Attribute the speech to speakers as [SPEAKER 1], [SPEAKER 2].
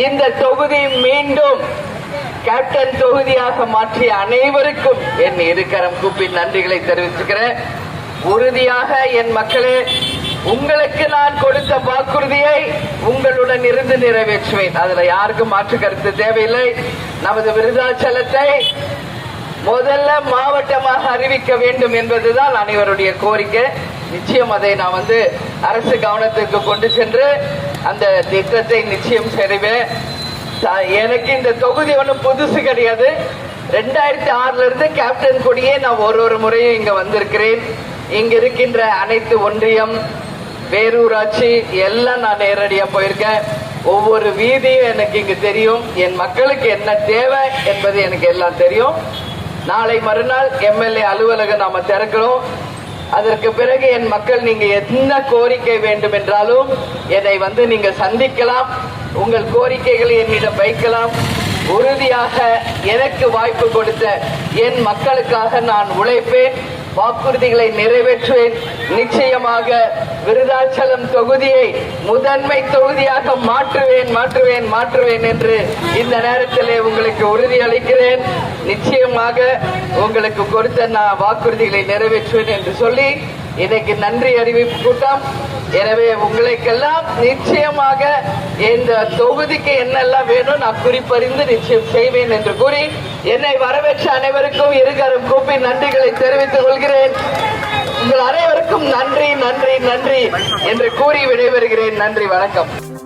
[SPEAKER 1] இந்த தொகுதி மீண்டும் கேப்டன் தொகுதியாக மாற்றிய அனைவருக்கும் என் இருக்கரம் கூப்பி நன்றிகளை தெரிவிச்சுக்கிறேன். உறுதியாக என் மக்களே, உங்களுக்கு நான் கொடுத்த வாக்குறுதியை உங்களுடன் இருந்து நிறைவேற்றுவேன். அதுல யாருக்கும் மாற்று கருத்து தேவையில்லை. நமது விருதாச்சலத்தை முதல்ல மாவட்டமாக அறிவிக்க வேண்டும் என்பதுதான் அனைவருடைய கோரிக்கை. நிச்சயம் அதை நான் அரசு கவனத்திற்கு கொண்டு சென்று அந்த திட்டத்தை நிச்சயம் செய்வேன். எனக்கு இந்த தொகுதி ஒன்றும் புதுசு கிடையாது. 2006 இருந்து கேப்டன் கொடியே நான் ஒரு முறையும் இங்க வந்திருக்கிறேன். இங்க இருக்கின்ற அனைத்து ஒன்றியம், பேரூராட்சி எல்லாம் நான் நேரடியா போயிருக்கேன். ஒவ்வொரு வீதியும் எனக்கு இங்கு தெரியும். என் மக்களுக்கு என்ன தேவை என்பது எனக்கு எல்லாம் தெரியும். நாளை மறுநாள் எம்எல்ஏ அலுவலகம் நாம திறக்கிறோம். அதற்கு பிறகு என் மக்கள் நீங்க என்ன கோரிக்கை வேண்டும் என்றாலும் என்னை நீங்க சந்திக்கலாம். உங்கள் கோரிக்கைகளை என்னிடம் வைக்கலாம். உறுதியாக எனக்கு வாய்ப்பு கொடுத்த என் மக்களுக்காக நான் உழைப்பேன். வாக்குறுதிகளை நிறைவேற்றுவேன். நிச்சயமாக விருதாச்சலம் தொகுதியை முதன்மை தொகுதியாக மாற்றுவேன் என்று இந்த நேரத்திலே உங்களுக்கு உறுதி அளிக்கிறேன். நிச்சயமாக உங்களுக்கு கொடுத்த நான் வாக்குறுதிகளை நிறைவேற்றுவேன் என்று சொல்லி இன்னைக்கு நன்றி அறிவிப்பு கூட்டம். எனவே உங்களுக்கெல்லாம் நிச்சயமாக இந்த தொகுதிக்கு என்னெல்லாம் வேணும் நான் குறிப்பறிந்து நிச்சயம் செய்வேன் என்று கூறி என்னை வரவேற்ற அனைவருக்கும் இருகரம் கூப்பி நன்றிகளை தெரிவித்துக் கொள்கிறேன். உங்கள் அனைவருக்கும் நன்றி என்று கூறி விடைபெறுகிறேன். நன்றி, வணக்கம்.